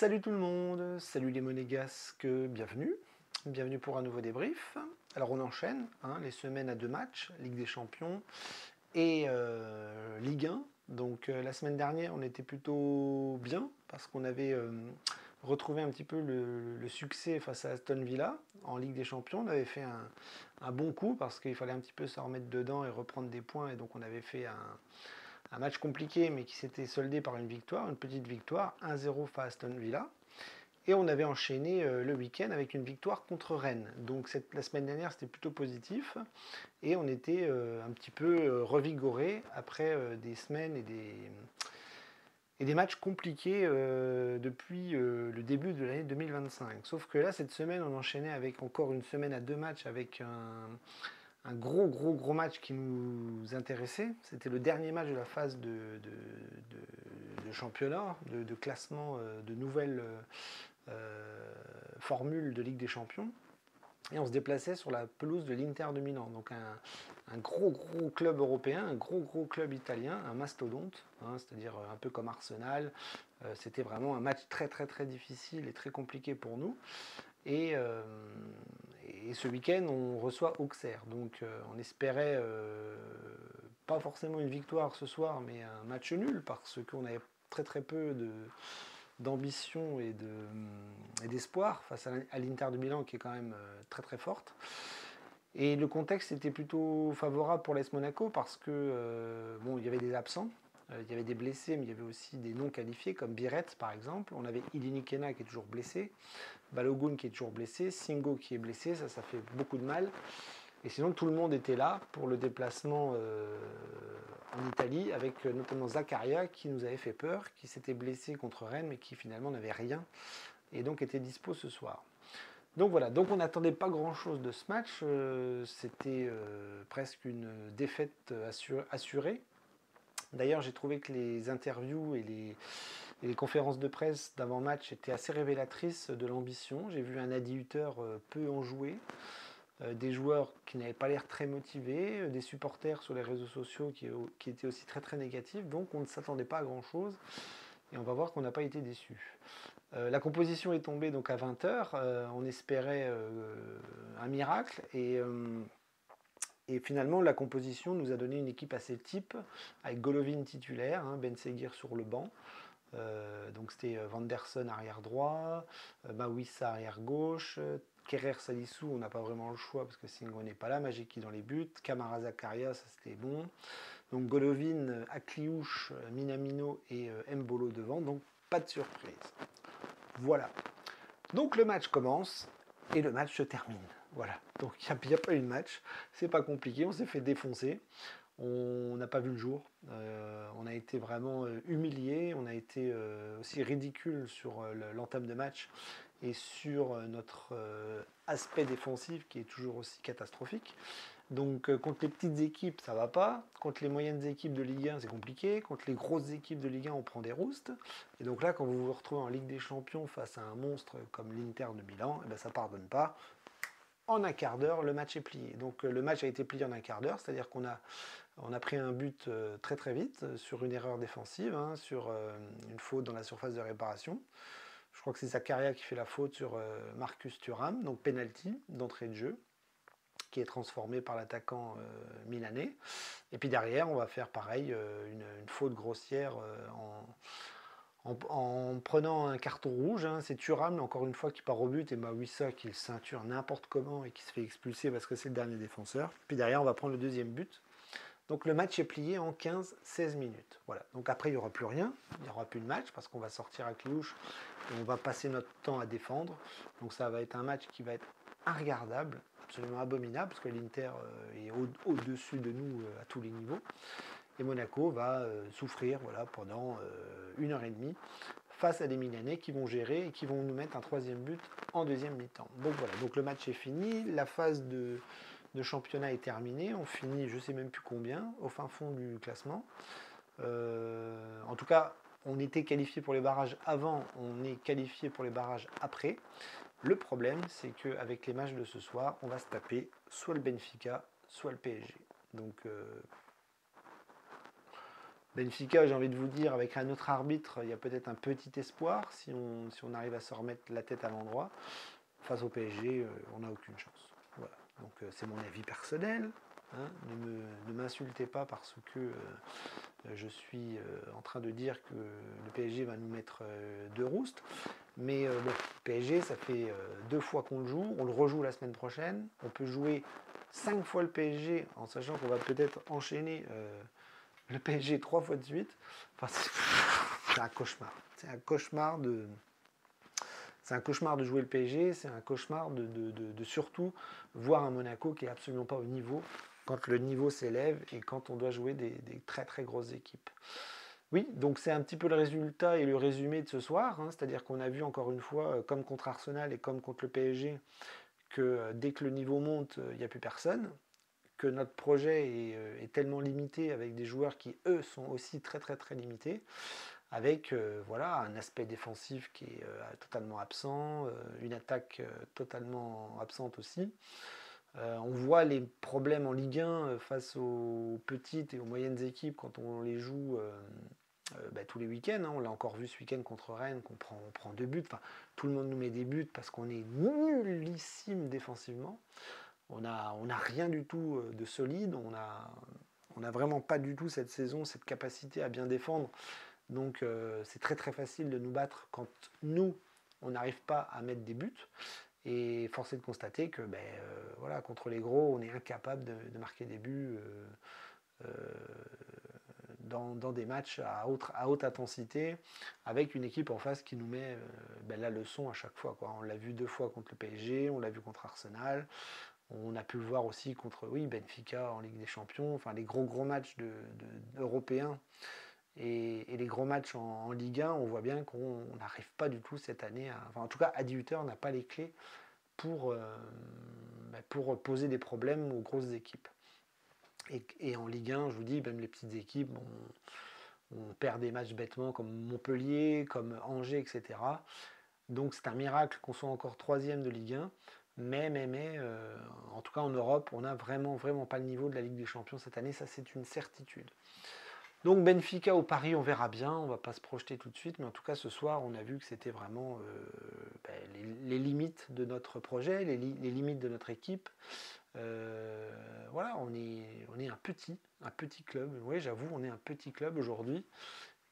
Salut tout le monde, salut les monégasques, bienvenue. Bienvenue pour un nouveau débrief. Alors on enchaîne, les semaines à deux matchs, Ligue des Champions et Ligue 1. Donc la semaine dernière on était plutôt bien parce qu'on avait retrouvé un petit peu le succès face à Aston Villa en Ligue des Champions. On avait fait un bon coup parce qu'il fallait un petit peu se remettre dedans et reprendre des points, et donc on avait fait un match compliqué, mais qui s'était soldé par une victoire, une petite victoire, 1-0 face à Aston Villa. Et on avait enchaîné le week-end avec une victoire contre Rennes. Donc la semaine dernière, c'était plutôt positif. Et on était un petit peu revigoré après des semaines et des matchs compliqués depuis le début de l'année 2025. Sauf que là, cette semaine, on enchaînait avec encore une semaine à deux matchs avec un gros match qui nous intéressait. C'était le dernier match de la phase de championnat, de classement, de nouvelles formules de Ligue des Champions. Et on se déplaçait sur la pelouse de l'Inter de Milan. Donc un gros club européen, un gros club italien, un mastodonte, c'est-à-dire un peu comme Arsenal. C'était vraiment un match très difficile et très compliqué pour nous. Et ce week-end, on reçoit Auxerre. Donc on espérait pas forcément une victoire ce soir, mais un match nul, parce qu'on avait très peu d'ambition et d'espoir face à l'Inter de Milan, qui est quand même très forte. Et le contexte était plutôt favorable pour l'AS Monaco parce que il y avait des absents. Il y avait des blessés, mais il y avait aussi des non qualifiés, comme Biret par exemple. On avait Ilini Kena qui est toujours blessé, Balogun qui est toujours blessé, Singo qui est blessé, ça fait beaucoup de mal. Et sinon, tout le monde était là pour le déplacement en Italie, avec notamment Zakaria qui nous avait fait peur, qui s'était blessé contre Rennes, mais qui finalement n'avait rien, et donc était dispo ce soir. Donc voilà, donc on n'attendait pas grand-chose de ce match, c'était presque une défaite assurée. D'ailleurs, j'ai trouvé que les interviews et les conférences de presse d'avant-match étaient assez révélatrices de l'ambition. J'ai vu un Adi Hutter peu enjoué, des joueurs qui n'avaient pas l'air très motivés, des supporters sur les réseaux sociaux qui étaient aussi très négatifs. Donc on ne s'attendait pas à grand-chose, et on va voir qu'on n'a pas été déçus. La composition est tombée donc à 20h. On espérait un miracle, et finalement la composition nous a donné une équipe assez type, avec Golovin titulaire, Ben Seguir sur le banc. Donc c'était Vanderson arrière droit, Mawissa arrière gauche, Kerrer Salissou, on n'a pas vraiment le choix parce que Singo n'est pas là, Majiki dans les buts, Camara Zakaria, ça c'était bon. Donc Golovin, Akliouche, Minamino et Mbolo devant, donc pas de surprise. Voilà. Donc le match commence et le match se termine. Voilà. Donc il n'y a pas eu de match, c'est pas compliqué, on s'est fait défoncer. On n'a pas vu le jour, on a été vraiment humilié, on a été aussi ridicule sur l'entame de match et sur notre aspect défensif qui est toujours aussi catastrophique. Donc contre les petites équipes, ça va pas. Contre les moyennes équipes de Ligue 1, c'est compliqué. Contre les grosses équipes de Ligue 1, on prend des roustes. Et donc là, quand vous vous retrouvez en Ligue des Champions face à un monstre comme l'Inter de Milan, ça ne pardonne pas. En un quart d'heure, le match est plié. Donc le match a été plié en un quart d'heure, c'est-à-dire qu'on a pris un but très vite sur une erreur défensive, sur une faute dans la surface de réparation. Je crois que c'est Zakaria qui fait la faute sur Marcus Thuram, donc penalty d'entrée de jeu, qui est transformé par l'attaquant milanais. Et puis derrière, on va faire pareil, une faute grossière en prenant un carton rouge. C'est Thuram, encore une fois, qui part au but, et Mawissa qui le ceinture n'importe comment et qui se fait expulser parce que c'est le dernier défenseur. Puis derrière, on va prendre le deuxième but. Donc le match est plié en 15-16 minutes. Voilà. Donc après, il n'y aura plus rien, il n'y aura plus de match parce qu'on va sortir à Clouche et on va passer notre temps à défendre. Donc ça va être un match qui va être regardable, absolument abominable, parce que l'Inter est au-dessus de nous à tous les niveaux. Et Monaco va souffrir pendant 1h30 face à des Milanais qui vont gérer et qui vont nous mettre un troisième but en deuxième mi-temps. Donc voilà, donc le match est fini, la phase de championnat est terminée, on finit je ne sais même plus combien, au fin fond du classement. En tout cas, on était qualifié pour les barrages avant, on est qualifié pour les barrages après. Le problème, c'est qu'avec les matchs de ce soir, on va se taper soit le Benfica, soit le PSG. Donc Benfica, j'ai envie de vous dire, avec un autre arbitre, il y a peut-être un petit espoir si on arrive à se remettre la tête à l'endroit. Face au PSG, on n'a aucune chance. Voilà. Donc c'est mon avis personnel. Hein. Ne m'insultez pas parce que je suis en train de dire que le PSG va nous mettre deux roustes. Mais bon, PSG, ça fait 2 fois qu'on le joue. On le rejoue la semaine prochaine. On peut jouer 5 fois le PSG en sachant qu'on va peut-être enchaîner le PSG 3 fois de suite. Enfin, c'est un cauchemar. C'est un cauchemar de jouer le PSG, c'est un cauchemar de surtout voir un Monaco qui est absolument pas au niveau quand le niveau s'élève et quand on doit jouer des très très grosses équipes. Oui, donc c'est un petit peu le résultat et le résumé de ce soir, hein, c'est-à-dire qu'on a vu encore une fois, comme contre Arsenal et comme contre le PSG, que dès que le niveau monte, il n'y a plus personne, que notre projet est tellement limité avec des joueurs qui, eux, sont aussi très très très limités, avec voilà, un aspect défensif qui est totalement absent, une attaque totalement absente aussi. On voit les problèmes en Ligue 1 face aux petites et aux moyennes équipes quand on les joue tous les week-ends. Hein. On l'a encore vu ce week-end contre Rennes, on prend 2 buts. Enfin, tout le monde nous met des buts parce qu'on est nullissime défensivement. On a rien du tout de solide. On n'a vraiment pas du tout cette saison, cette capacité à bien défendre. Donc c'est très très facile de nous battre quand nous, on n'arrive pas à mettre des buts. Et force est de constater que voilà, contre les gros, on est incapable de marquer des buts dans des matchs à haute intensité, avec une équipe en face qui nous met la leçon à chaque fois. Quoi. On l'a vu 2 fois contre le PSG, on l'a vu contre Arsenal, on a pu le voir aussi contre Benfica en Ligue des Champions, enfin les gros matchs européens. Et les gros matchs en Ligue 1, on voit bien qu'on n'arrive pas du tout cette année enfin, en tout cas, Adi Hutter n'a pas les clés pour poser des problèmes aux grosses équipes. Et en Ligue 1, je vous dis, même les petites équipes, on perd des matchs bêtement comme Montpellier, comme Angers, etc. Donc c'est un miracle qu'on soit encore 3e de Ligue 1. Mais en tout cas en Europe, on n'a vraiment pas le niveau de la Ligue des Champions cette année, ça c'est une certitude. Donc Benfica ou Paris, on verra bien, on ne va pas se projeter tout de suite, mais en tout cas ce soir, on a vu que c'était vraiment les limites de notre projet, les limites de notre équipe. Voilà, on est un petit club. Oui, j'avoue, on est un petit club aujourd'hui,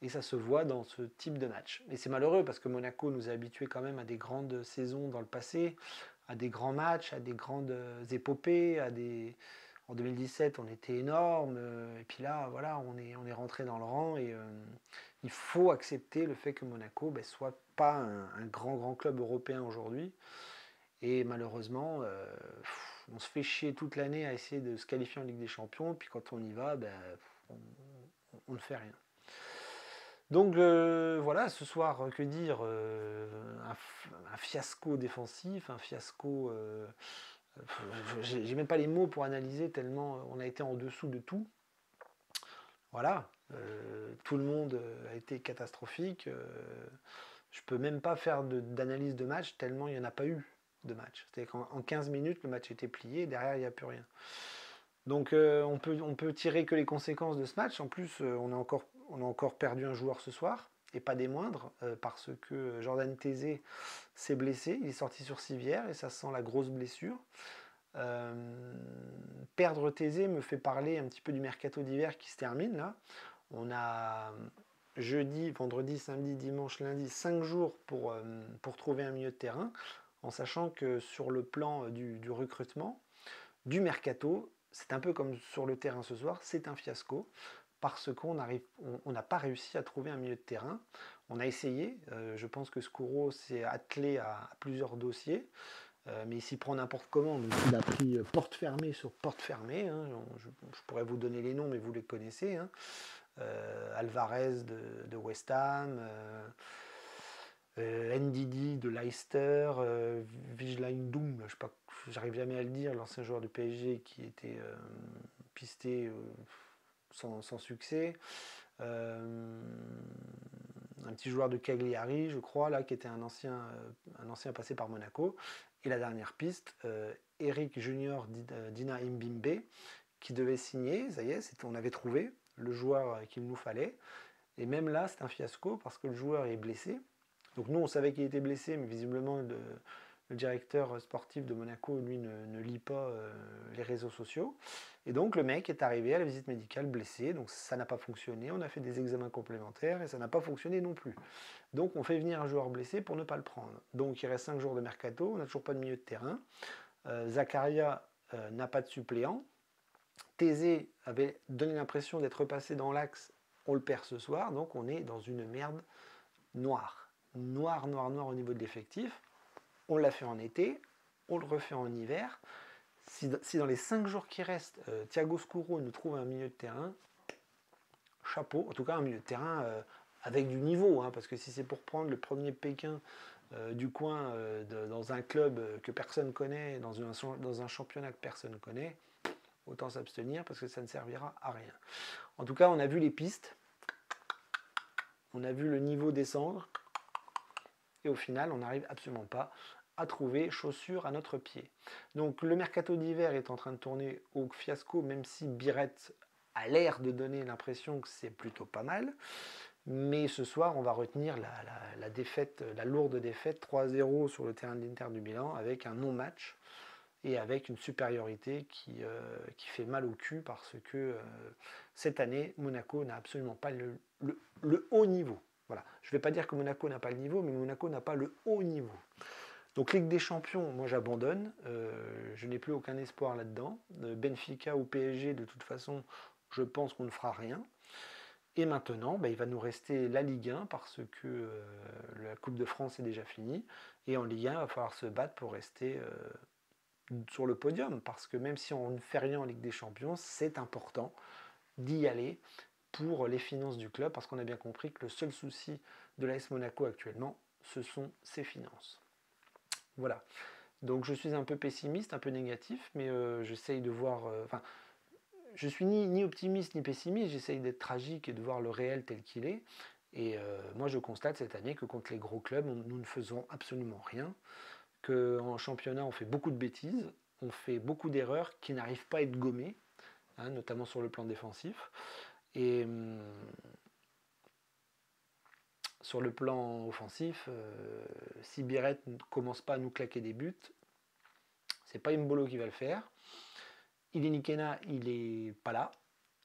et ça se voit dans ce type de match. Et c'est malheureux parce que Monaco nous a habitués quand même à des grandes saisons dans le passé, à des grands matchs, à des grandes épopées, En 2017, on était énorme, et puis là, voilà, on est rentré dans le rang, et il faut accepter le fait que Monaco soit pas un grand club européen aujourd'hui. Et malheureusement, on se fait chier toute l'année à essayer de se qualifier en Ligue des Champions, puis quand on y va, on ne fait rien. Donc voilà, ce soir, que dire, un fiasco défensif, un fiasco... j'ai même pas les mots pour analyser tellement on a été en dessous de tout. Voilà, tout le monde a été catastrophique. Je peux même pas faire d'analyse de match tellement il n'y en a pas eu de match. C'est-à-dire qu'en 15 minutes, le match était plié, et derrière il n'y a plus rien. Donc on peut tirer que les conséquences de ce match. En plus, on a encore perdu un joueur ce soir, et pas des moindres, parce que Jordan Tézé s'est blessé. Il est sorti sur civière et ça sent la grosse blessure. Perdre Tézé me fait parler un petit peu du mercato d'hiver qui se termine là. On a jeudi, vendredi, samedi, dimanche, lundi, 5 jours pour trouver un milieu de terrain, en sachant que sur le plan du recrutement, du mercato, c'est un peu comme sur le terrain ce soir, c'est un fiasco, parce qu'on n'a pas réussi à trouver un milieu de terrain. On a essayé, je pense que Skouro s'est attelé à plusieurs dossiers, mais il s'y prend n'importe comment. Donc il a pris porte fermée sur porte fermée. Hein. Je pourrais vous donner les noms, mais vous les connaissez. Hein. Alvarez de West Ham, Ndidi de Leicester, Wijnaldum, je sais pas, j'arrive jamais à le dire, l'ancien joueur du PSG qui était pisté sans succès. Un petit joueur de Cagliari, je crois, là, qui était un ancien passé par Monaco. Et la dernière piste, Eric Junior Dina Mbimbe, qui devait signer, ça y est, on avait trouvé le joueur qu'il nous fallait. Et même là, c'est un fiasco parce que le joueur est blessé. Donc nous, on savait qu'il était blessé, mais visiblement, le directeur sportif de Monaco, lui, ne lit pas les réseaux sociaux. Et donc, le mec est arrivé à la visite médicale blessé, donc ça n'a pas fonctionné. On a fait des examens complémentaires et ça n'a pas fonctionné non plus. Donc, on fait venir un joueur blessé pour ne pas le prendre. Donc, il reste 5 jours de mercato, on n'a toujours pas de milieu de terrain. Zakaria n'a pas de suppléant. Thésée avait donné l'impression d'être repassé dans l'axe, on le perd ce soir, donc on est dans une merde noire. Noir au niveau de l'effectif. On l'a fait en été, on le refait en hiver. Si dans les 5 jours qui restent, Thiago Scuro nous trouve un milieu de terrain, chapeau, en tout cas un milieu de terrain avec du niveau, hein, parce que si c'est pour prendre le premier Pékin du coin dans un club que personne connaît, dans un championnat que personne connaît, autant s'abstenir parce que ça ne servira à rien. En tout cas, on a vu les pistes, on a vu le niveau descendre, et au final, on n'arrive absolument pas à trouver chaussures à notre pied. Donc le mercato d'hiver est en train de tourner au fiasco, même si Biret a l'air de donner l'impression que c'est plutôt pas mal. Mais ce soir, on va retenir la défaite, la lourde défaite 3-0 sur le terrain de l'Inter du Milan avec un non-match et avec une supériorité qui fait mal au cul parce que cette année, Monaco n'a absolument pas le haut niveau. Voilà. Je ne vais pas dire que Monaco n'a pas le niveau, mais Monaco n'a pas le haut niveau. Donc Ligue des Champions, moi j'abandonne, je n'ai plus aucun espoir là-dedans. Benfica ou PSG, de toute façon, je pense qu'on ne fera rien. Et maintenant, il va nous rester la Ligue 1 parce que la Coupe de France est déjà finie. Et en Ligue 1, il va falloir se battre pour rester sur le podium. Parce que même si on ne fait rien en Ligue des Champions, c'est important d'y aller pour les finances du club. Parce qu'on a bien compris que le seul souci de l'AS Monaco actuellement, ce sont ses finances. Voilà. Donc je suis un peu pessimiste, un peu négatif, mais j'essaye de voir... je suis ni optimiste ni pessimiste, j'essaye d'être tragique et de voir le réel tel qu'il est. Et moi je constate cette année que contre les gros clubs, nous ne faisons absolument rien, qu'en championnat on fait beaucoup de bêtises, on fait beaucoup d'erreurs qui n'arrivent pas à être gommées, hein, notamment sur le plan défensif. Et sur le plan offensif, si Biret ne commence pas à nous claquer des buts, c'est pas Mbolo qui va le faire. Ilinikena, il est pas là.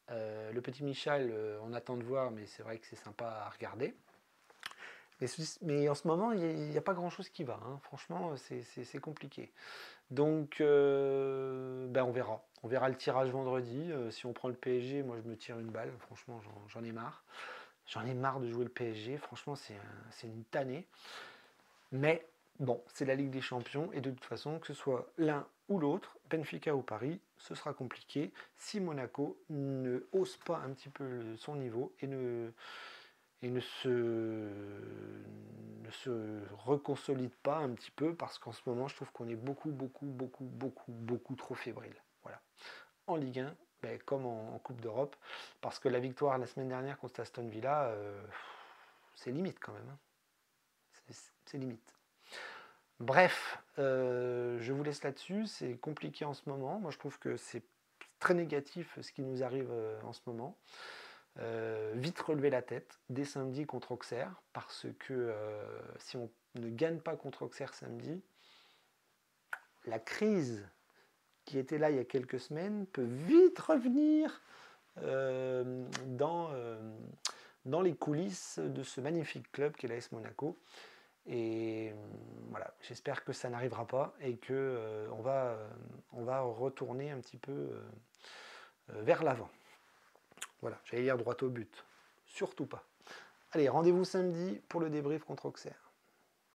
Le petit Michel, on attend de voir, mais c'est vrai que c'est sympa à regarder. Mais en ce moment, il n'y a pas grand-chose qui va. Hein. Franchement, c'est compliqué. Donc, on verra. On verra le tirage vendredi. Si on prend le PSG, moi, je me tire une balle. Franchement, j'en ai marre. J'en ai marre de jouer le PSG. Franchement, c'est une tannée. Mais bon, c'est la Ligue des Champions. Et de toute façon, que ce soit l'un ou l'autre, Benfica ou Paris, ce sera compliqué si Monaco ne hausse pas un petit peu son niveau et ne se reconsolide pas un petit peu, parce qu'en ce moment, je trouve qu'on est beaucoup trop fébrile. Voilà. En Ligue 1, comme en Coupe d'Europe, parce que la victoire la semaine dernière contre Aston Villa, c'est limite quand même. Hein. C'est limite. Bref, je vous laisse là-dessus. C'est compliqué en ce moment. Moi, je trouve que c'est très négatif ce qui nous arrive en ce moment. Vite relever la tête dès samedi contre Auxerre, parce que si on ne gagne pas contre Auxerre samedi, la crise qui était là il y a quelques semaines peut vite revenir dans les coulisses de ce magnifique club qu'est l'AS Monaco. Et voilà, j'espère que ça n'arrivera pas et que on va retourner un petit peu vers l'avant. Voilà, j'allais dire droit au but. Surtout pas. Allez, rendez-vous samedi pour le débrief contre Auxerre.